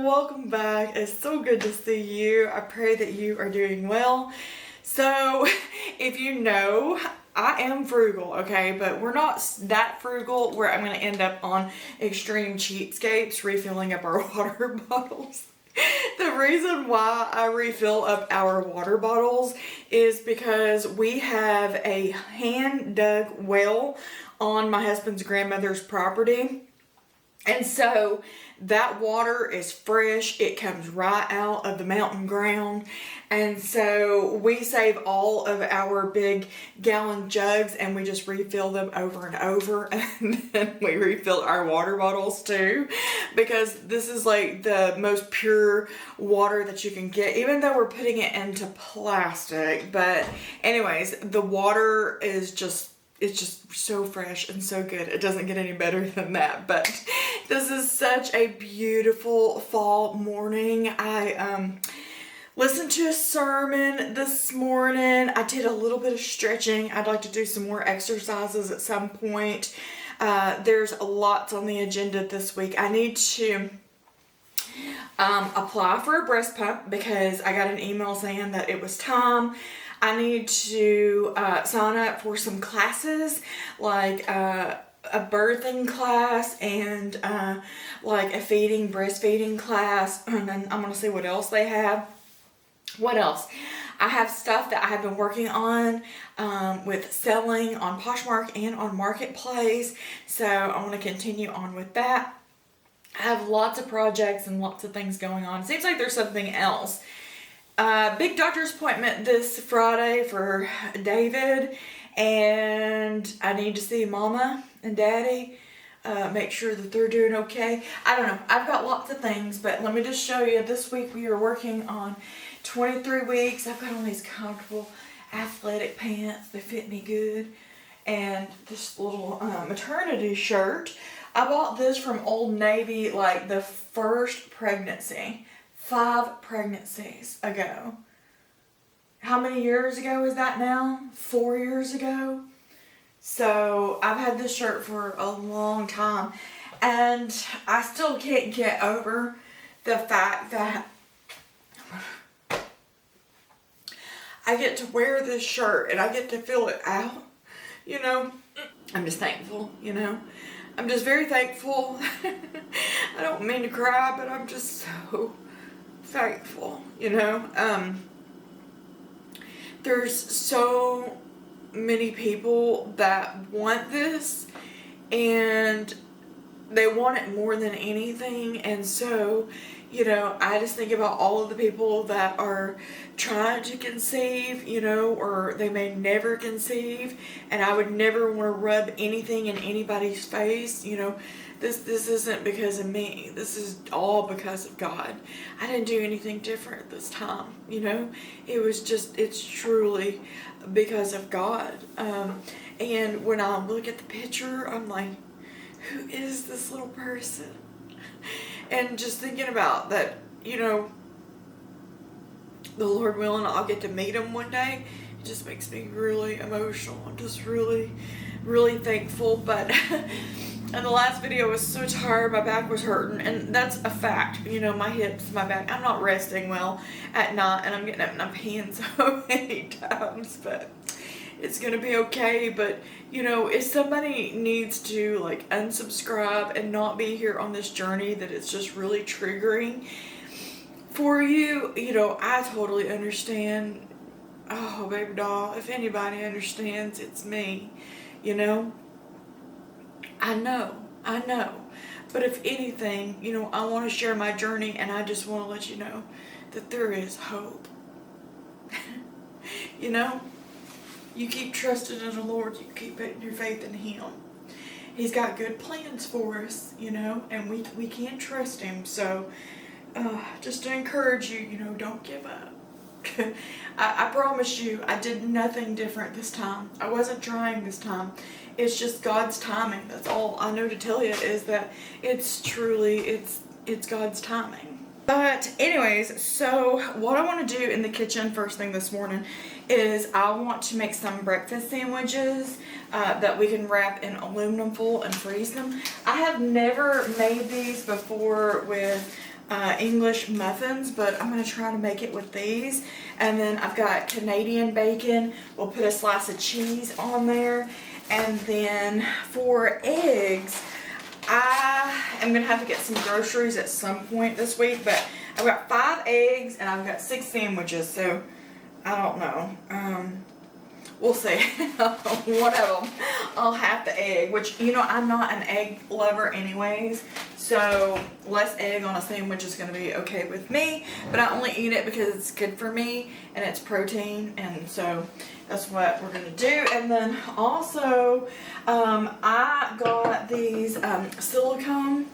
welcome back. It's so good to see you. I pray that you are doing well. So, if you know, I am frugal, okay, but we're not that frugal where I'm going to end up on extreme cheapskates refilling up our water bottles. The reason why I refill up our water bottles is because we have a hand-dug well on my husband's grandmother's property. And so that water is fresh. It comes right out of the mountain ground. And so we save all of our big gallon jugs and we just refill them over and over. And then we refill our water bottles too, because this is like the most pure water that you can get, even though we're putting it into plastic. But anyways, the water is it's just so fresh and so good. It doesn't get any better than that. But this is such a beautiful fall morning. I listened to a sermon this morning. I did a little bit of stretching. I'd like to do some more exercises at some point. There's lots on the agenda this week. I need to apply for a breast pump because I got an email saying that it was time. I need to sign up for some classes, like a birthing class and like a breastfeeding class. And then I'm going to see what else they have. What else? I have stuff that I have been working on with selling on Poshmark and on Marketplace. So I want to continue on with that. I have lots of projects and lots of things going on. It seems like there's something else. Big doctor's appointment this Friday for David, and I need to see Mama and Daddy, make sure that they're doing okay. I don't know. I've got lots of things, but let me just show you. This week we are working on 23 weeks. I've got on these comfortable athletic pants. They fit me good. And this little maternity shirt. I bought this from Old Navy like the first pregnancy. 5 pregnancies ago. How many years ago is that now? 4 years ago? So I've had this shirt for a long time and I still can't get over the fact that I get to wear this shirt and I get to feel it out. You know, I'm just thankful, you know. I'm just very thankful. I don't mean to cry, but I'm just so thankful, you know. There's so many people that want this and they want it more than anything. And so, you know, I just think about all of the people that are trying to conceive, you know, or they may never conceive, and I would never want to rub anything in anybody's face, you know. This isn't because of me. This is all because of God. I didn't do anything different this time, you know. It's truly because of God. And when I look at the picture, I'm like, who is this little person? And just thinking about that, you know, the Lord willing, I'll get to meet him one day. It just makes me really emotional. I'm just really, really thankful. But in the last video, I was so tired, my back was hurting, and that's a fact. You know, my hips, my back, I'm not resting well at night, and I'm getting up and I'm peeing so many times, but it's gonna be okay. But, you know, if somebody needs to, like, unsubscribe and not be here on this journey that it's just really triggering for you, you know, I totally understand. Oh, baby doll, if anybody understands, it's me, you know. I know. But if anything, you know, I want to share my journey, and I just want to let you know that there is hope. You know, you keep trusting in the Lord, you keep putting your faith in Him. He's got good plans for us, you know, and we can't trust Him. So, just to encourage you, you know, don't give up. I promise you, I did nothing different this time. I wasn't trying this time. It's just God's timing. That's all I know to tell you, is that it's God's timing. But anyways, so what I want to do in the kitchen first thing this morning is I want to make some breakfast sandwiches that we can wrap in aluminum foil and freeze them. I have never made these before with English muffins, but I'm going to try to make it with these. And then I've got Canadian bacon. We'll put a slice of cheese on there. And then for eggs, I am going to have to get some groceries at some point this week, but I've got 5 eggs and I've got 6 sandwiches, so I don't know. We'll see. One of them, I'll have the egg, which, you know, I'm not an egg lover anyways, so less egg on a sandwich is going to be okay with me, but I only eat it because it's good for me and it's protein, and so that's what we're going to do. And then also, I got these silicone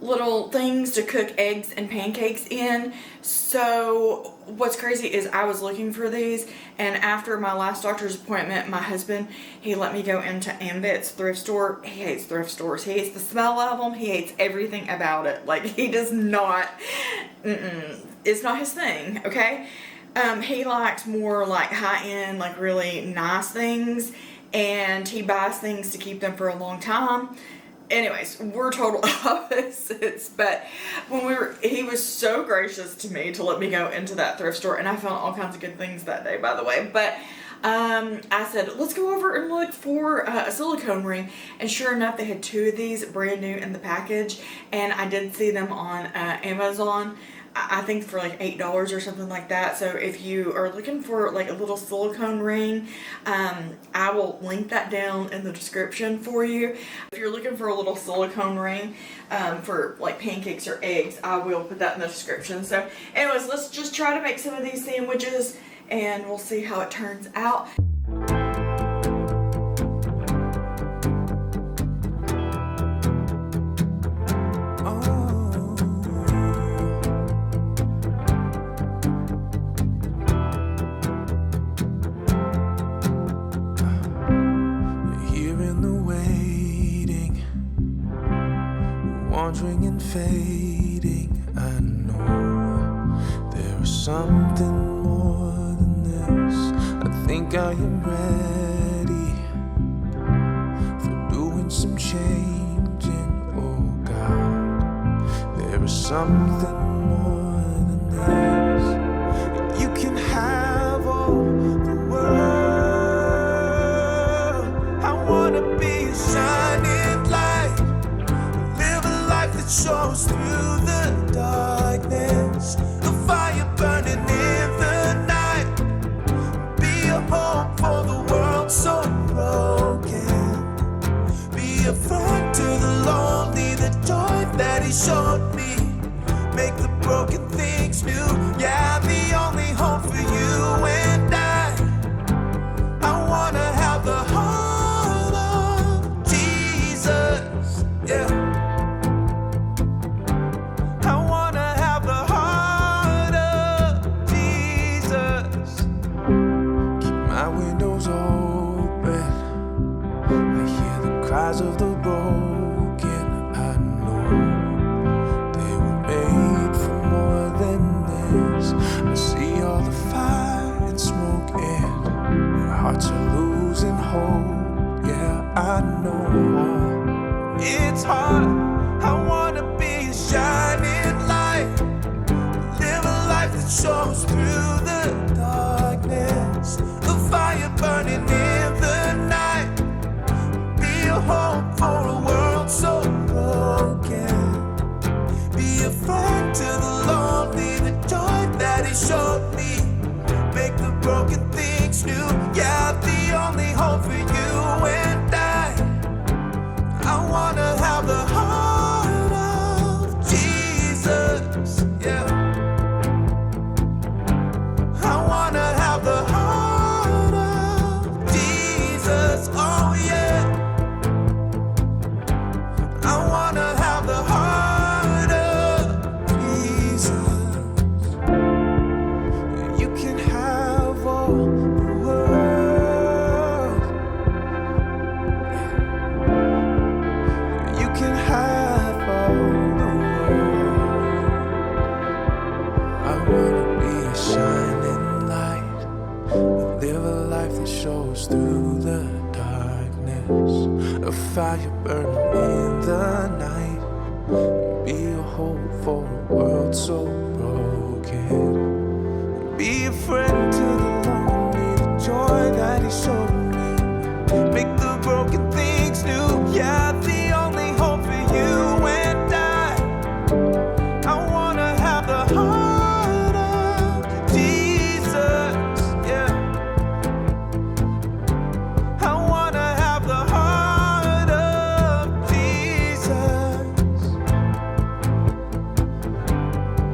little things to cook eggs and pancakes in. So what's crazy is I was looking for these, and after my last doctor's appointment, my husband, he let me go into Ambit's thrift store. He hates thrift stores. He hates the smell of them. He hates everything about it. Like, he does not, it's not his thing, okay? He likes more like high-end, like really nice things, and he buys things to keep them for a long time. Anyways, we're total opposites, but he was so gracious to me to let me go into that thrift store, and I found all kinds of good things that day, by the way. But I said, let's go over and look for a silicone ring, and sure enough, they had 2 of these brand new in the package, and I did see them on Amazon. I think for like $8 or something like that. So if you are looking for like a little silicone ring, I will link that down in the description for you. If you're looking for a little silicone ring for like pancakes or eggs, I will put that in the description. So anyways, let's just try to make some of these sandwiches and we'll see how it turns out. Wandering and fading, I know there is something more than this. I think I am ready for doing some changing. Oh God, there is something more than this. You can have all the world. I wanna be a shining light, shows through the darkness, a fire burning in the night, be a hope for the world so broken, be a friend to the lonely, the joy that he showed me, make the broken things new, yeah, the only hope for you and I wanna have the heart of Jesus, yeah. Of the broken, I know they were made for more than this. I see all the fire and smoke and their hearts are losing hope. Yeah, I know it's hard. I wanna be a shining light, live a life that shows through the darkness, a fire burning in the night, a hope for a world so broken, be a friend to the lonely, the joy that he showed me, make the broken things new, yeah, the only hope for you and I wanna have the heart of Jesus, yeah, I wanna have the heart of Jesus, oh yeah. I wanna have the heart of Jesus. You can have all the world. You can have all the world. I wanna be a shining light, live a life that shows through the darkness, a fire burning in the night, be a hope for a world so broken. Be a friend to the lonely, the joy that he showed me. Make the broken things new. Yeah, the only hope for you and I wanna have the heart of Jesus. Yeah, I wanna have the heart of Jesus.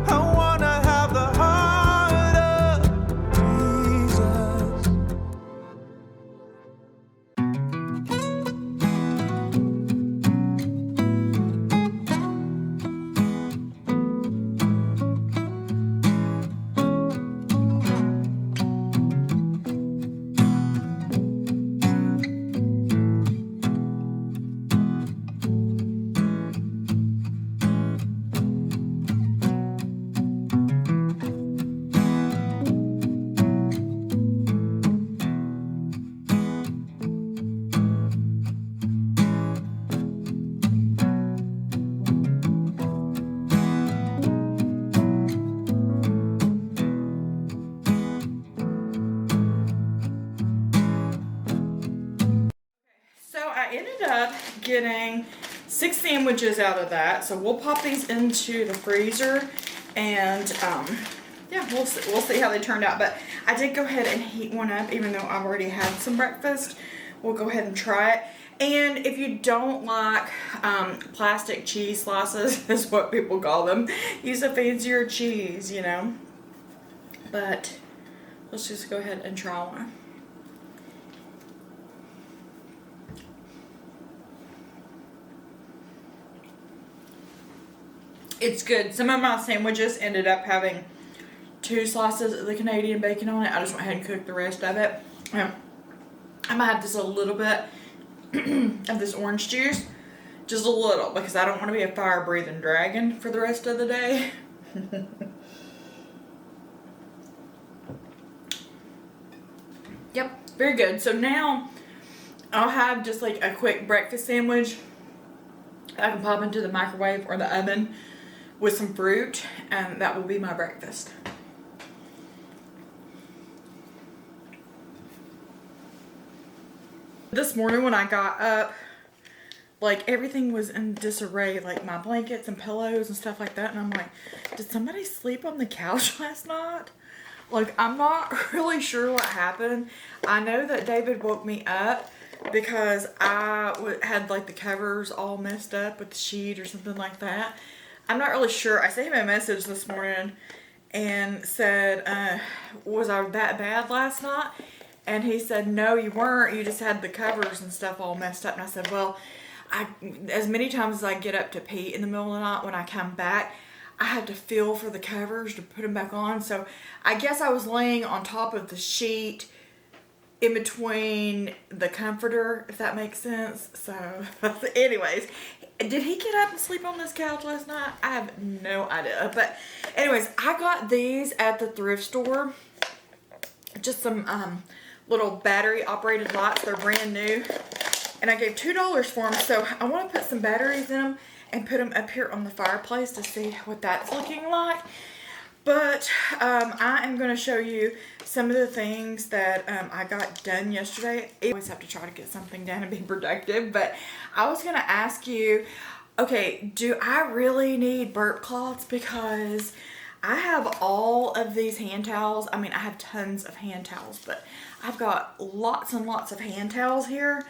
I wanna have the heart of Jesus. So I ended up getting 6 sandwiches out of that. So we'll pop these into the freezer and yeah, we'll see how they turned out. But I did go ahead and heat one up even though I've already had some breakfast. We'll go ahead and try it. And if you don't like plastic cheese slices, is what people call them, use a fancier cheese, you know. But let's just go ahead and try one. It's good. Some of my sandwiches ended up having 2 slices of the Canadian bacon on it. I just went ahead and cooked the rest of it. I'm gonna have just a little bit of this orange juice. Just a little, because I don't want to be a fire-breathing dragon for the rest of the day. Yep, very good. So now I'll have just like a quick breakfast sandwich I can pop into the microwave or the oven with some fruit, and that will be my breakfast. This morning when I got up, like everything was in disarray, like my blankets and pillows and stuff like that, and I'm like, did somebody sleep on the couch last night? Like, I'm not really sure what happened. I know that David woke me up because I had like the covers all messed up with the sheet or something like that. I'm not really sure. I sent him a message this morning and said, was I that bad last night? And he said, no, you weren't. You just had the covers and stuff all messed up. And I said, well, as many times as I get up to pee in the middle of the night, when I come back, I have to feel for the covers to put them back on. So I guess I was laying on top of the sheet in between the comforter, if that makes sense. So anyways, did he get up and sleep on this couch last night? I have no idea. But anyways, I got these at the thrift store. Just some little battery operated lights. They're brand new. And I gave $2 for them. So I want to put some batteries in them and put them up here on the fireplace to see what that's looking like. But I am going to show you some of the things that I got done yesterday. I always have to try to get something done and be productive. But I was going to ask you, okay, do I really need burp cloths? Because I have all of these hand towels. I mean, I have tons of hand towels, but I've got lots and lots of hand towels here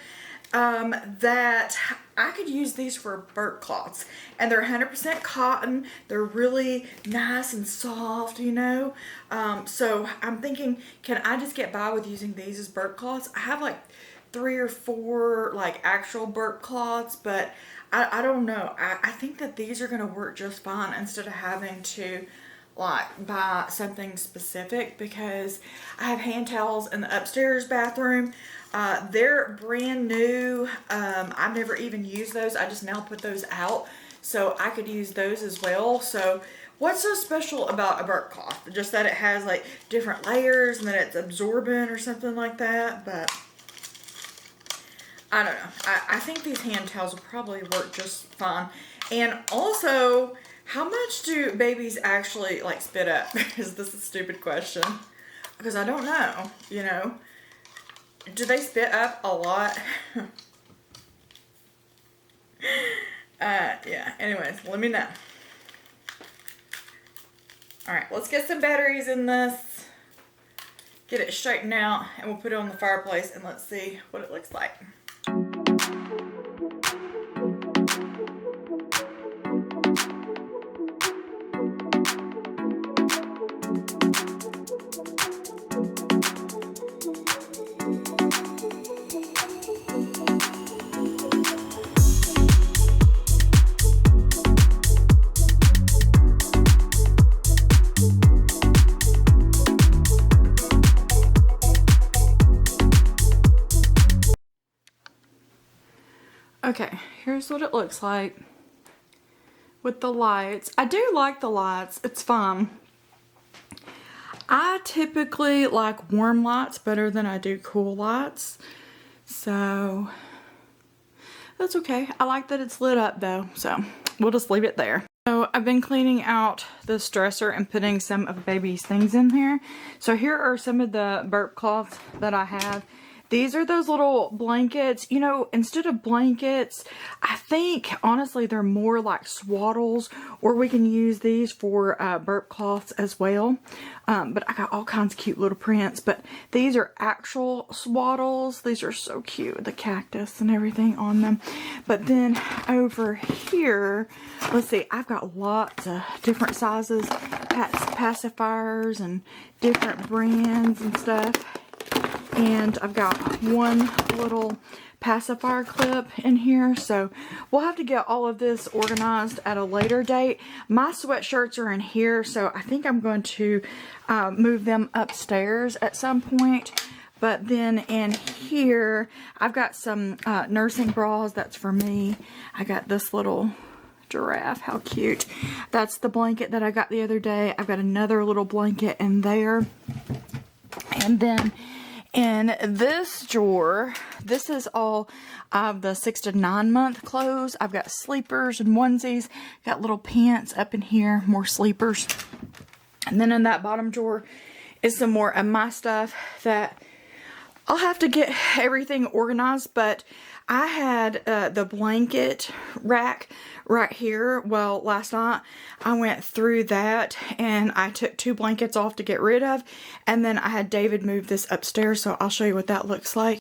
that I could use these for burp cloths. And they're 100% cotton. They're really nice and soft, you know. So I'm thinking, can I just get by with using these as burp cloths? I have like 3 or 4 like actual burp cloths, but I don't know. I think that these are going to work just fine instead of having to like buy something specific, because I have hand towels in the upstairs bathroom. They're brand new. I've never even used those. I just now put those out, so I could use those as well. So what's so special about a burp cloth? Just that it has like different layers and that it's absorbent or something like that. But I don't know. I think these hand towels will probably work just fine. And also, How much do babies actually like spit up? Is this a stupid question? Because I don't know, you know. Do they spit up a lot? Yeah, anyways, let me know. Alright, let's get some batteries in this. Get it straightened out, and we'll put it on the fireplace, and let's see what it looks like. Okay, here's what it looks like with the lights. I do like the lights, it's fun. I typically like warm lights better than I do cool lights, so that's okay. I like that it's lit up though, so we'll just leave it there. So I've been cleaning out this dresser and putting some of baby's things in here. So here are some of the burp cloths that I have. These are those little blankets. You know, instead of blankets, I think, honestly, they're more like swaddles, or we can use these for burp cloths as well. But I got all kinds of cute little prints, but these are actual swaddles. These are so cute, the cactus and everything on them. But then over here, let's see, I've got lots of different sizes, pacifiers and different brands and stuff. And I've got one little pacifier clip in here, so we'll have to get all of this organized at a later date. My sweatshirts are in here, so I think I'm going to move them upstairs at some point. But then in here, I've got some nursing bras. That's for me. I got this little giraffe. How cute. That's the blanket that I got the other day. I've got another little blanket in there. And then in this drawer, this is all of the 6 to 9 month clothes. I've got sleepers and onesies, got little pants up in here, more sleepers. And then in that bottom drawer is some more of my stuff that I'll have to get everything organized, but I had the blanket rack right here. Well, last night I went through that and I took 2 blankets off to get rid of, and then I had David move this upstairs, so I'll show you what that looks like.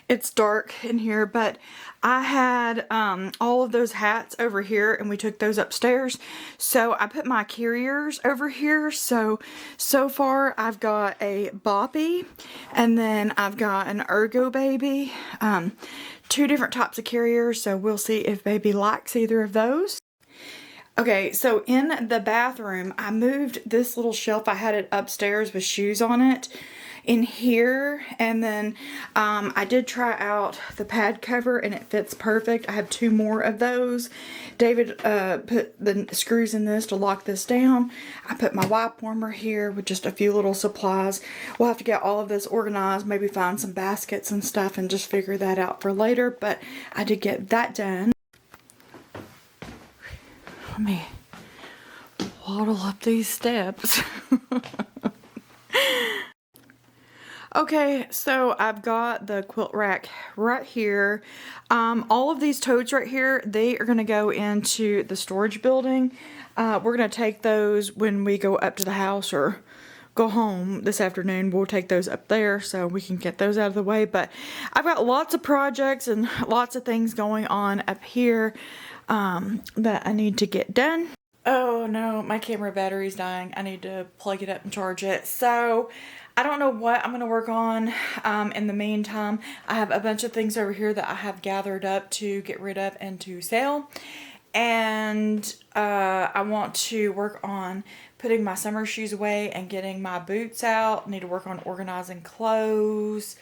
It's dark in here, but I had all of those hats over here and we took those upstairs. So I put my carriers over here. So far I've got a Boppy, and then I've got an Ergo Baby. 2 different types of carriers, so we'll see if baby likes either of those. Okay, so in the bathroom, I moved this little shelf. I had it upstairs with shoes on it in here, and then I did try out the pad cover and it fits perfect. I have 2 more of those. David put the screws in this to lock this down. I put my wipe warmer here with just a few little supplies. We'll have to get all of this organized, maybe find some baskets and stuff and just figure that out for later, but I did get that done. Let me waddle up these steps. Okay, so I've got the quilt rack right here. All of these totes right here, they are going to go into the storage building. We're going to take those when we go up to the house or go home this afternoon. We'll take those up there so we can get those out of the way. But I've got lots of projects and lots of things going on up here that I need to get done. Oh no, my camera battery's dying. I need to plug it up and charge it. So I don't know what I'm going to work on in the meantime. I have a bunch of things over here that I have gathered up to get rid of and to sell. And I want to work on putting my summer shoes away and getting my boots out. I need to work on organizing clothes.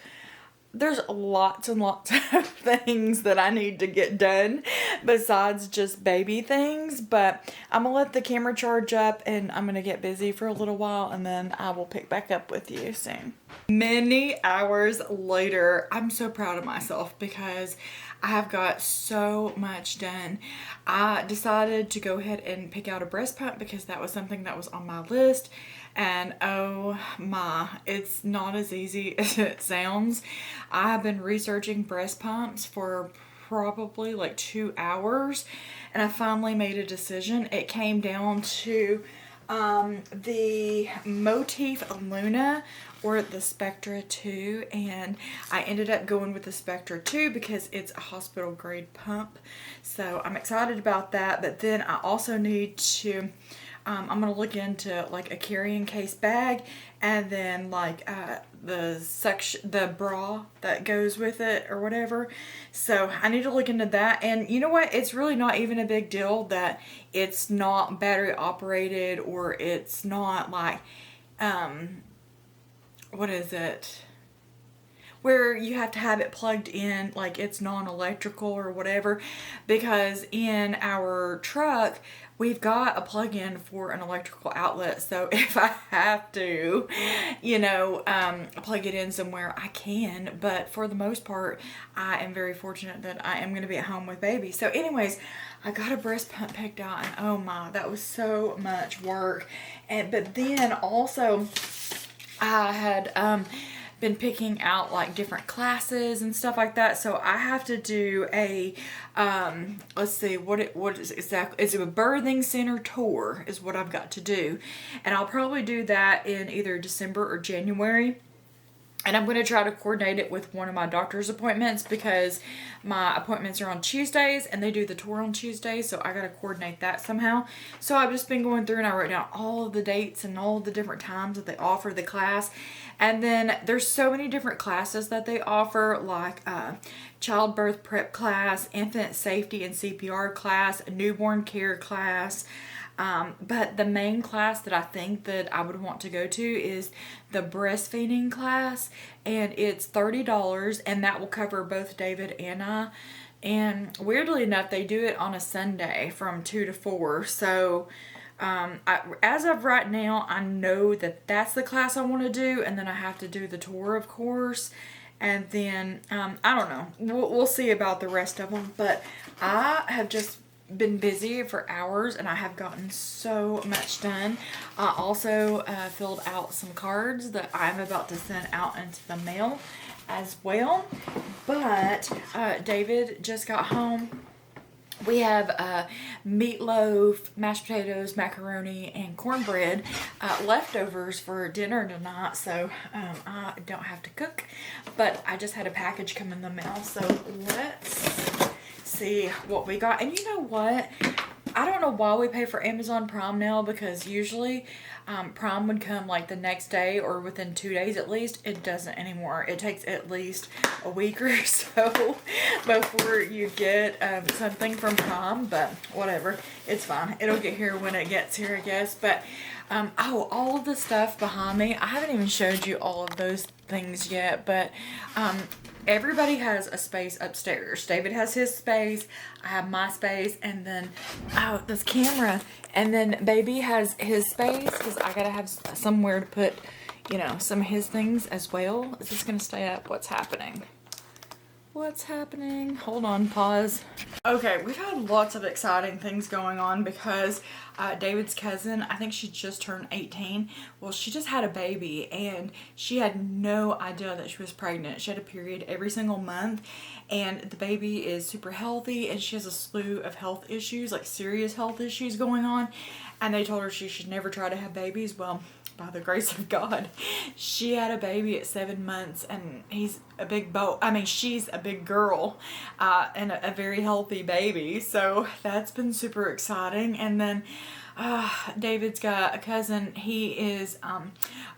There's lots and lots of things that I need to get done besides just baby things, but I'm gonna let the camera charge up and I'm gonna get busy for a little while, and then I will pick back up with you soon. Many hours later, I'm so proud of myself because I have got so much done. I decided to go ahead and pick out a breast pump because that was something that was on my list. And oh my, it's not as easy as it sounds. I have been researching breast pumps for probably like 2 hours, and I finally made a decision. It came down to the Motif Luna or the Spectra 2, and I ended up going with the Spectra 2 because it's a hospital grade pump. So I'm excited about that, but then I also need to I'm gonna look into like a carrying case bag, and then like the bra that goes with it or whatever. So I need to look into that. And you know what? It's really not even a big deal that it's not battery operated, or it's not like what is it? Where you have to have it plugged in, like it's non-electrical or whatever, because in our truck we've got a plug-in for an electrical outlet. So if I have to, plug it in somewhere, I can. But for the most part, I am very fortunate that I am going to be at home with baby. So anyways, I got a breast pump picked out, and oh my, that was so much work. But then also I had been picking out like different classes and stuff like that. So I have to do a let's see what is exactly, it's a birthing center tour is what I've got to do, and I'll probably do that in either December or January. And I'm going to try to coordinate it with one of my doctor's appointments, because my appointments are on Tuesdays and they do the tour on Tuesdays. So I got to coordinate that somehow. So I've just been going through and I wrote down all of the dates and all of the different times that they offer the class. And then there's so many different classes that they offer, like childbirth prep class, infant safety and CPR class, a newborn care class. But the main class that I think that I would want to go to is the breastfeeding class, and it's $30, and that will cover both David and I. And weirdly enough, they do it on a Sunday from 2 to 4. So as of right now, I know that that's the class I want to do, and then I have to do the tour, of course. And then I don't know. We'll see about the rest of them. But I have just been busy for hours, and I have gotten so much done. I also filled out some cards that I'm about to send out into the mail as well. But David just got home. We have meatloaf, mashed potatoes, macaroni, and cornbread leftovers for dinner tonight. So I don't have to cook, but I just had a package come in the mail. So let's see what we got. And you know what? I don't know why we pay for Amazon Prime now, because usually Prime would come like the next day or within 2 days at least. It doesn't anymore. It takes at least a week or so before you get something from Prime, but whatever. It's fine. It'll get here when it gets here, I guess. But all of the stuff behind me, I haven't even showed you all of those things yet, but everybody has a space upstairs. David has his space, I have my space, and then this camera, and then baby has his space, because I gotta have somewhere to put some of his things as well. Is this gonna stay up? What's happening? Hold on, pause. Okay, we've had lots of exciting things going on, because David's cousin, I think she just turned 18. Well, she just had a baby, and she had no idea that she was pregnant. She had a period every single month, and the baby is super healthy, and she has a slew of health issues, like serious health issues going on, and they told her she should never try to have babies. Well, by the grace of God, she had a baby at 7 months, and he's a big she's a big girl, and a very healthy baby. So that's been super exciting. And then David's got a cousin. He is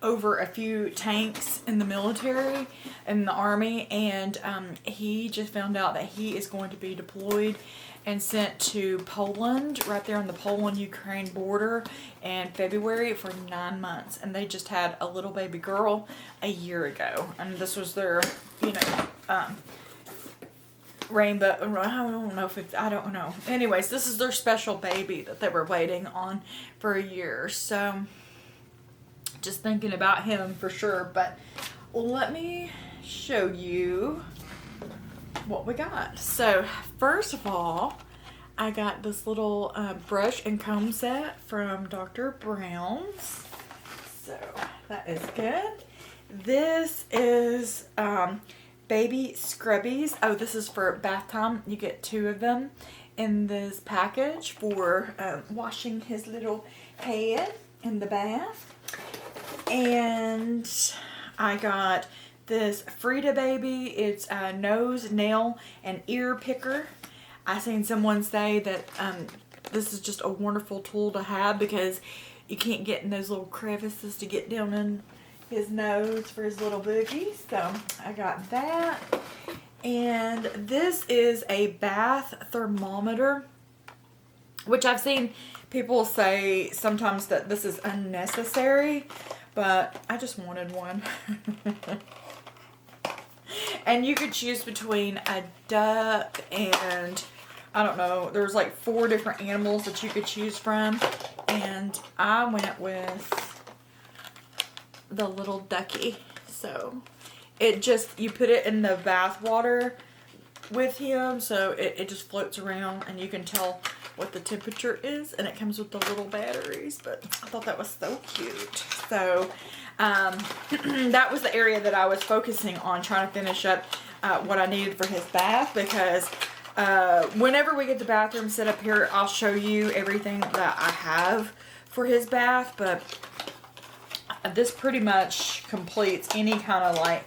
over a few tanks in the military, in the army, and he just found out that he is going to be deployed and sent to Poland, right there on the Poland-Ukraine border, in February for 9 months. And they just had a little baby girl a year ago. And this was their, rainbow, I don't know. Anyways, this is their special baby that they were waiting on for a year. So, just thinking about him for sure. But let me show you what we got. So first of all, I got this little brush and comb set from Dr. Brown's. So that is good. This is baby scrubbies. Oh, this is for bath time. You get 2 of them in this package for washing his little head in the bath. And I got this Frida baby. It's a nose, nail, and ear picker. I seen someone say that this is just a wonderful tool to have because you can't get in those little crevices to get down in his nose for his little boogies. So I got that. And this is a bath thermometer, which I've seen people say sometimes that this is unnecessary, but I just wanted one. And you could choose between a duck and, I don't know, there's like 4 different animals that you could choose from. And I went with the little ducky. So it just, you put it in the bath water with him, so it just floats around and you can tell what the temperature is, and it comes with the little batteries. But I thought that was so cute. So that was the area that I was focusing on, trying to finish up what I needed for his bath, because whenever we get the bathroom set up here, I'll show you everything that I have for his bath. But this pretty much completes any kind of like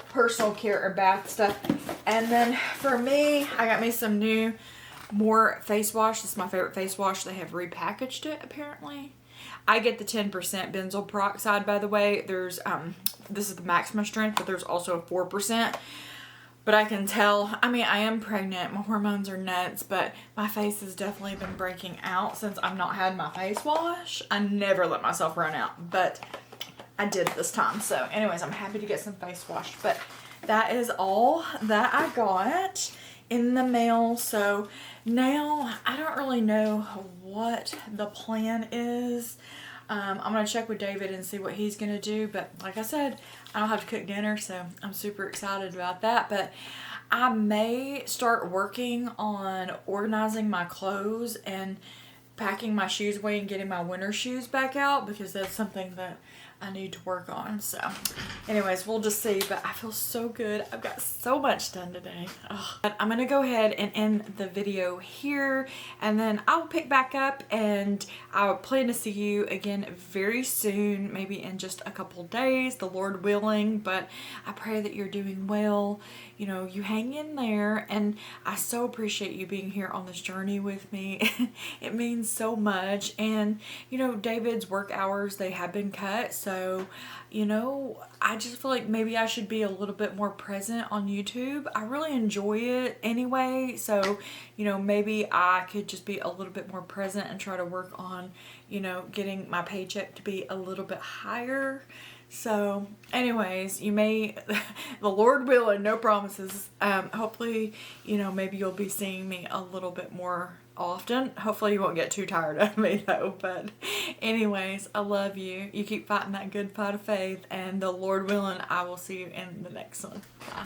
personal care or bath stuff. And then for me, I got me some new more face wash. This is my favorite face wash. They have repackaged it apparently. I get the 10% benzoyl peroxide, by the way. There's this is the maximum strength, but there's also a 4%. But I can tell, I mean, I am pregnant, my hormones are nuts, but my face has definitely been breaking out since I've not had my face wash. I never let myself run out, but I did this time. So anyways, I'm happy to get some face wash. But that is all that I got in the mail. So now I don't really know what the plan is. I'm going to check with David and see what he's going to do. But like I said, I don't have to cook dinner, so I'm super excited about that. But I may start working on organizing my clothes and packing my shoes away and getting my winter shoes back out, because that's something that I need to work on. So anyways, we'll just see. But I feel so good. I've got so much done today. But I'm gonna go ahead and end the video here, and then I'll pick back up, and I plan to see you again very soon, maybe in just a couple days, the Lord willing. But I pray that you're doing well. You know, you hang in there, and I so appreciate you being here on this journey with me. It means so much. And you know, David's work hours, they have been cut, so you know, I just feel like maybe I should be a little bit more present on YouTube. I really enjoy it anyway, so you know, maybe I could just be a little bit more present and try to work on, you know, getting my paycheck to be a little bit higher. So anyways, you may, the Lord willing, no promises, hopefully, you know, maybe you'll be seeing me a little bit more often. Hopefully you won't get too tired of me though. But anyways, I love you. You keep fighting that good fight of faith, and the Lord willing, I will see you in the next one. Bye.